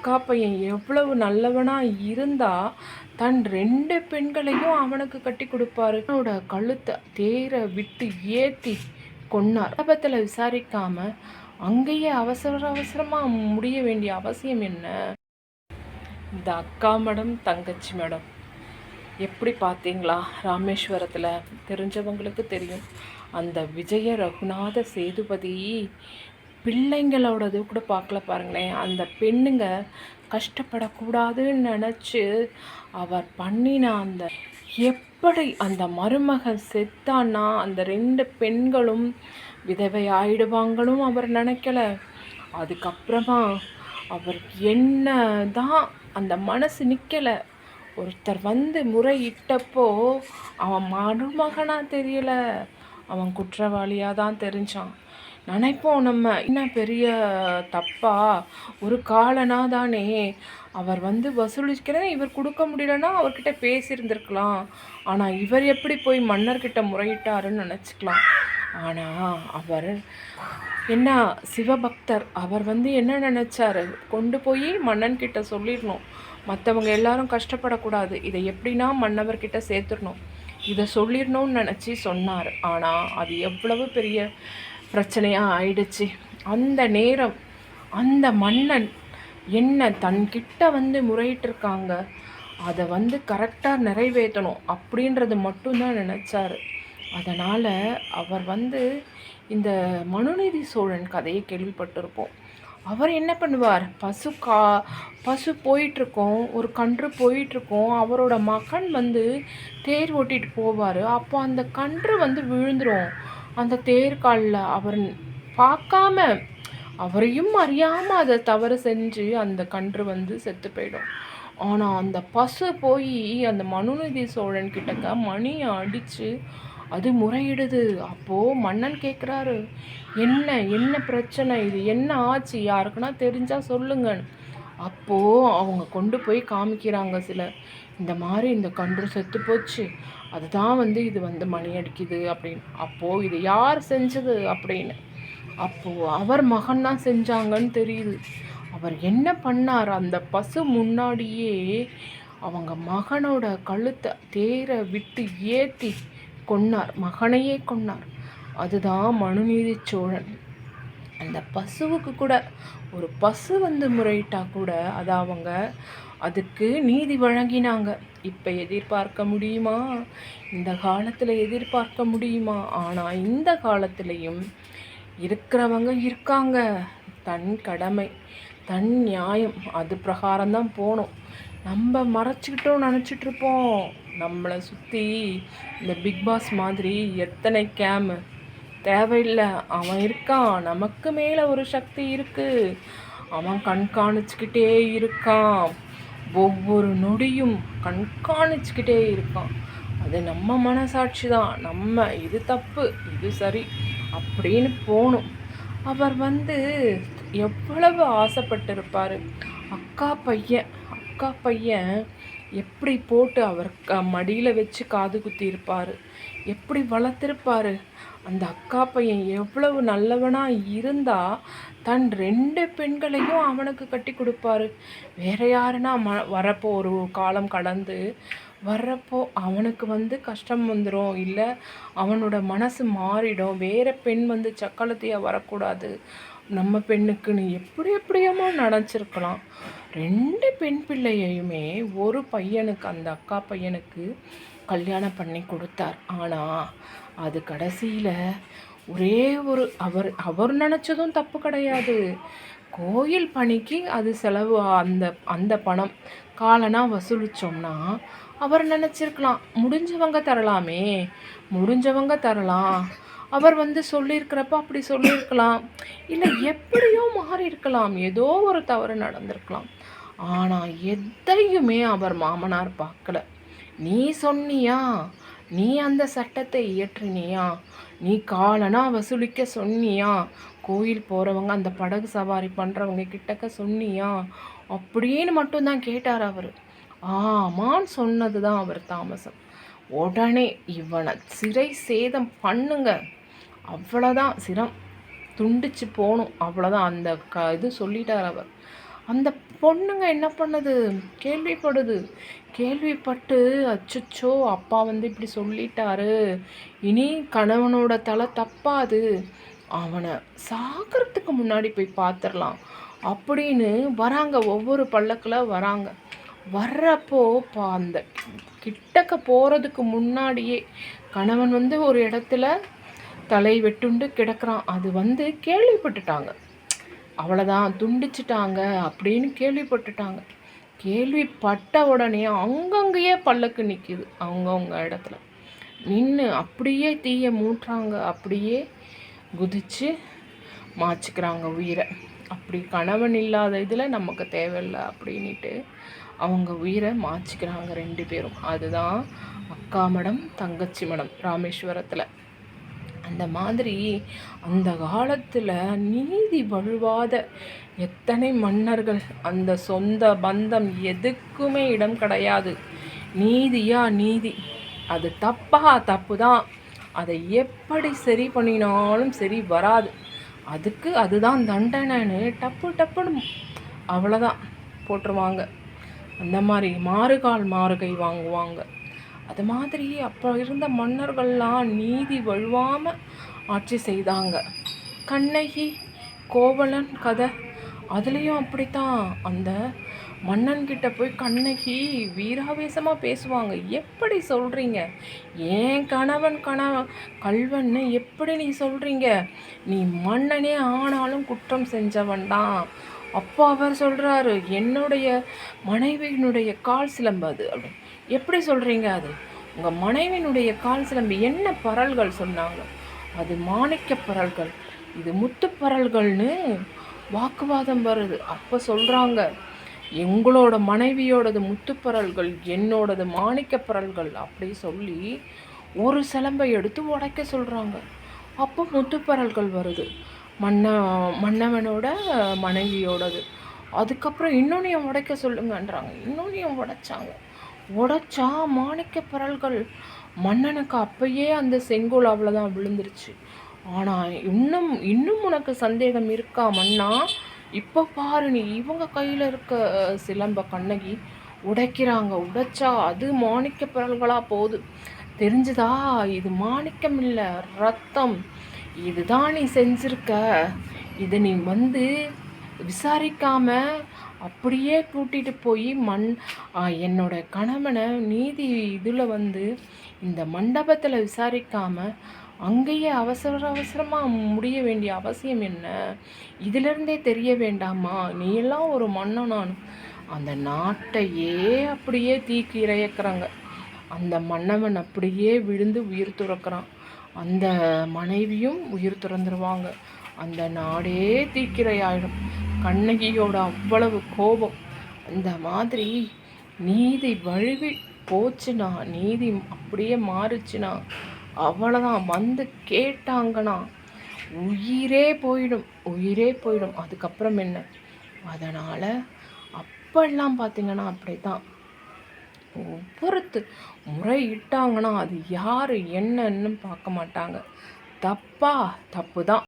அக்கா பையன் எவ்வளவு நல்லவனா இருந்தா தன் 2 பெண்களையும் அவனுக்கு கட்டி கொடுப்பாரு. அவனோட கழுத்தை தேர விட்டு ஏத்தி கொன்னார். ஆபத்துல விசாரிக்காம அங்கேயே அவசரமா முடிய வேண்டிய அவசியம் என்ன? இந்த அக்கா மேடம் தங்கச்சி மேடம் எப்படி பார்த்தீங்களா? ராமேஸ்வரத்தில் தெரிஞ்சவங்களுக்கு தெரியும். அந்த விஜய ரகுநாத சேதுபதி பிள்ளைங்களோடது கூட பார்க்கல பாருங்களேன். அந்த பெண்ணுங்க கஷ்டப்படக்கூடாதுன்னு நினச்சி அவர் பண்ணின அந்த எப்படி அந்த மருமகன் செத்தான்னா அந்த 2 பெண்களும் விதவை ஆயிடுவாங்களும் அவர் நினைக்கல. அதுக்கப்புறமா அவர் என்ன தான் அந்த மனசு நிற்கலை. ஒருத்தர் வந்து முறையிட்டப்போ அவன் மருமகனாக தெரியல, அவன் குற்றவாளியாக தான் தெரிஞ்சான். நினைப்போம் நம்ம என்ன பெரிய தப்பா, ஒரு காலனா தானே அவர் வந்து வசூலிக்கிறேன், இவர் கொடுக்க முடியலன்னா அவர்கிட்ட பேசியிருந்திருக்கலாம். ஆனால் இவர் எப்படி போய் மன்னர்கிட்ட முறையிட்டாருன்னு நினச்சிக்கலாம். ஆனால் அவர் என்ன சிவபக்தர், அவர் வந்து என்ன நினச்சாரு, கொண்டு போய் மன்னன்கிட்ட சொல்லிடணும், மற்றவங்க எல்லாரும் கஷ்டப்படக்கூடாது, இதை எப்படின்னா மன்னவர்கிட்ட சேர்த்துடணும், இதை சொல்லிடணும்னு நினச்சி சொன்னார். ஆனால் அது எவ்வளவு பெரிய பிரச்சனையாக ஆயிடுச்சு. அந்த நேரம் அந்த மன்னன் என்ன தன்கிட்ட வந்து முறையிட்டிருக்காங்க, அதை வந்து கரெக்டாக நிறைவேற்றணும் அப்படின்றது மட்டும்தான் நினச்சார். அதனால் அவர் வந்து இந்த மனுநீதி சோழன் கதையை கேள்விப்பட்டிருப்போம். அவர் என்ன பண்ணுவார், பசு போயிட்டுருக்கோம், ஒரு கன்று போயிட்டுருக்கோம், அவரோட மகன் வந்து தேர் ஓட்டிகிட்டு போவார். அப்போ அந்த கன்று வந்து விழுந்துடும் அந்த தேர்காலில். அவர் பார்க்காம அவரையும் அறியாமல் அதை தவறு செஞ்சு அந்த கன்று வந்து செத்து போயிடும். ஆனால் அந்த பசு போய் அந்த மனுநீதி சோழன் கிட்டக்க மணியை அடித்து அது முறையிடுது. அப்போது மன்னன் கேட்குறாரு, என்ன பிரச்சனை, இது என்ன ஆச்சு, யாருக்குன்னா தெரிஞ்சால் சொல்லுங்க. அப்போது அவங்க கொண்டு போய் காமிக்கிறாங்க சில, இந்த மாதிரி இந்த கன்று செத்து போச்சு, அதுதான் வந்து இது வந்து மணி அடிக்குது அப்படின்னு. அப்போது இது யார் செஞ்சது அப்படின்னு. அப்போது அவர் மகன் தான் செஞ்சாங்கன்னு தெரியுது. அவர் என்ன பண்ணார், அந்த பசு முன்னாடியே அவங்க மகனோட கழுத்தை தேர விட்டு ஏற்றி கொன்னார், மகனையே கொன்னார். அதுதான் மனுநீதி சோழன். அந்த பசுவுக்கு கூட, ஒரு பசு வந்து முறையிட்டா கூட அதை அவங்க அதுக்கு நீதி வழங்கினாங்க. இப்போ எதிர்பார்க்க முடியுமா? இந்த காலத்தில் எதிர்பார்க்க முடியுமா? ஆனால் இந்த காலத்திலையும் இருக்கிறவங்க இருக்காங்க. தன் கடமை, தன் நியாயம், அது பிரகாரம்தான் போகணும். நம்ம மறைச்சிக்கிட்டோம் நினச்சிட்ருப்போம். நம்மளை சுற்றி இந்த பிக் பாஸ் மாதிரி எத்தனை கேமு தேவையில்லை. அவன் இருக்கான், நமக்கு மேலே ஒரு சக்தி இருக்குது, அவன் கண்காணிச்சுக்கிட்டே இருக்கான், ஒவ்வொரு நொடியும் கண்காணிச்சுக்கிட்டே இருக்கான். அது நம்ம மனசாட்சி தான், நம்ம இது தப்பு இது சரி அப்படின்னு போகணும். அவர் வந்து எவ்வளவு ஆசைப்பட்டிருப்பார். அக்கா பையன் எப்படி போட்டு அவர் மடியில் வச்சு காது குத்தி இருப்பார், எப்படி வளர்த்துருப்பார். அந்த அக்கா பையன் எவ்வளவு நல்லவனாக இருந்தால் தன் 2 பெண்களையும் அவனுக்கு கட்டி கொடுப்பாரு. வேறு யாருன்னா வரப்போ ஒரு காலம் கடந்து வர்றப்போ அவனுக்கு வந்து கஷ்டம் வந்துடும், இல்லை அவனோட மனசு மாறிடும், வேறு பெண் வந்து சக்களத்தையாக வரக்கூடாது நம்ம பெண்ணுக்குன்னு எப்படியோ நினச்சிருக்கலாம். 2 பெண் பிள்ளையுமே ஒரு பையனுக்கு, அந்த அக்கா பையனுக்கு கல்யாணம் பண்ணி கொடுத்தார். ஆனால் அது கடைசியில் ஒரே ஒரு அவர் நினச்சதும் தப்பு கிடையாது. கோயில் பணிக்கு அது செலவு, அந்த பணம் காலனா வசூலித்தோம்னா அவர் நினச்சிருக்கலாம், முடிஞ்சவங்க தரலாம், அவர் வந்து சொல்லியிருக்கிறப்ப அப்படி சொல்லியிருக்கலாம், இல்லை எப்படியோ மாறி இருக்கலாம், ஏதோ ஒரு தவறு நடந்திருக்கலாம். ஆனால் எதையுமே அவர் மாமனார் பார்க்கல. நீ சொன்னியா, நீ அந்த சட்டத்தை இயற்றினியா, நீ காலனா வசூலிக்க சொன்னியா, கோயில் போகிறவங்க அந்த படகு சவாரி பண்ணுறவங்க கிட்டக்க சொன்னியா அப்படின்னு மட்டும்தான் கேட்டார் அவர். ஆமான்னு சொன்னது தான் அவர் தாமசம். உடனே இவனை சிறை சேதம் பண்ணுங்க, அவ்வளோதான், சிரம் துண்டிச்சு போகணும், அவ்வளோதான், அந்த இது சொல்லிட்டார் அவர். அந்த பொண்ணுங்க என்ன பண்ணுது, கேள்விப்படுது. கேள்விப்பட்டு அச்சச்சோ! அப்பா வந்து இப்படி சொல்லிட்டாரு. இனி கணவனோட தலை தப்பாது. அவனை சாகறதுக்கு முன்னாடி போய் பார்த்துரலாம் அப்படின்னு வராங்க. ஒவ்வொரு பல்லக்கில் வராங்க. வர்றப்போ அந்த கிட்டக்க போகிறதுக்கு முன்னாடியே கணவன் வந்து ஒரு இடத்துல தலை வெட்டுண்டு கிடக்குறான். அது வந்து கேள்விப்பட்டுட்டாங்க. அவ்வளோதான், துண்டிச்சிட்டாங்க அப்படின்னு கேள்விப்பட்டுட்டாங்க. கேள்விப்பட்ட உடனே அங்கங்கேயே பல்லக்கு நிற்கிது. அவங்கவுங்க இடத்துல நின்று அப்படியே தீயை மூட்டுறாங்க. அப்படியே குதித்து மாச்சிக்கிறாங்க உயிரை. அப்படி கணவன் இல்லாத இதில் நமக்கு தேவையில்லை அப்படின்ட்டு அவங்க உயிரை மாச்சிக்கிறாங்க 2 பேரும். அதுதான் அக்கா மடம் தங்கச்சி மடம் ராமேஸ்வரத்தில். அந்த மாதிரி அந்த காலத்தில் நீதி வழுவாத எத்தனை மன்னர்கள். அந்த சொந்த பந்தம் எதுக்குமே இடம் கிடையாது. நீதியா நீதி. அது தப்பா தப்பு தான். அதை எப்படி சரி பண்ணினாலும் சரி வராது. அதுக்கு அதுதான் தண்டனைன்னு டப்பு டப்புன்னு அவ்வளோதான் போட்டுருவாங்க. அந்த மாதிரி மாறுகால் மாறுகை வாங்குவாங்க. அது மாதிரி அப்போ இருந்த மன்னர்கள்லாம் நீதி வழுவாமல் ஆட்சி செய்தாங்க. கண்ணகி கோவலன் கதை அதுலேயும் அப்படித்தான். அந்த மன்னன்கிட்ட போய் கண்ணகி வீராவேசமாக பேசுவாங்க. எப்படி சொல்கிறீங்க, ஏன் கணவன் கல்வன்னு எப்படி நீ சொல்கிறீங்க, நீ மன்னனே ஆனாலும் குற்றம் செஞ்சவன் தான். அப்போ அவர் சொல்கிறாரு, என்னுடைய மனைவியினுடைய கால் சிலம்பு அது அப்படின்னு. எப்படி சொல்கிறீங்க, அது உங்கள் மனைவியினுடைய கால் சிலம்பு என்ன பரல்கள் சொன்னாங்க, அது மாணிக்க பரல்கள், இது முத்து பரல்கள்னு வாக்குவாதம் வருது. அப்போ சொல்கிறாங்க, எங்களோட மனைவியோடது முத்துப்பரல்கள், என்னோடது மாணிக்கப்பரல்கள் அப்படி சொல்லி ஒரு சிலம்பை எடுத்து உடைக்க சொல்கிறாங்க. அப்போ முத்துப்பரல்கள் வருது மன்னவனோட மனைவியோடது. அதுக்கப்புறம் இன்னொன்னையும் உடைக்க சொல்லுங்கன்றாங்க. இன்னொன்னையும் உடைச்சா மாணிக்கப்பரல்கள். மன்னனுக்கு அப்பயே அந்த செங்கோல் அவ்வளோதான் விழுந்துருச்சு. ஆனால் இன்னும் உனக்கு சந்தேகம் இருக்கா மன்னா, இப்போ பாரு நீ, இவங்க கையில் இருக்க சிலம்ப கண்ணகி உடைக்கிறாங்க. உடைச்சா அது மாணிக்க பிறல்களாக போகுது. தெரிஞ்சுதா, இது மாணிக்கம் இல்லை, ரத்தம். இதுதான் நீ செஞ்சிருக்க. இதை நீ வந்து விசாரிக்காம அப்படியே கூட்டிகிட்டு போய் என்னோட கணவனை நீதி இதில் வந்து இந்த மண்டபத்தில் விசாரிக்காமல் அங்கேயே அவசரமாக முடிய வேண்டிய அவசியம் என்ன? இதிலிருந்தே தெரிய வேண்டாமா, நீ எல்லாம் ஒரு மன்னனான். அந்த நாட்டையே அப்படியே தீக்கு இறையக்கிறாங்க. அந்த மன்னவன் அப்படியே விழுந்து உயிர் துறக்கிறான். அந்த மனைவியும் உயிர் துறந்துருவாங்க. அந்த நாடே தீக்கிரையாயிடும். கண்ணகியோட அவ்வளவு கோபம். அந்த மாதிரி நீதி வழுவி போச்சுன்னா, நீதி அப்படியே மாறுச்சுன்னா அவ்வளோதான். வந்து கேட்டாங்கன்னா உயிரே போயிடும். அதுக்கப்புறம் என்ன? அதனால் அப்பெல்லாம் பார்த்திங்கன்னா அப்படி தான். ஒவ்வொருத்து முறையிட்டாங்கன்னா அது யார் என்னன்னு பார்க்க மாட்டாங்க. தப்பு தான்.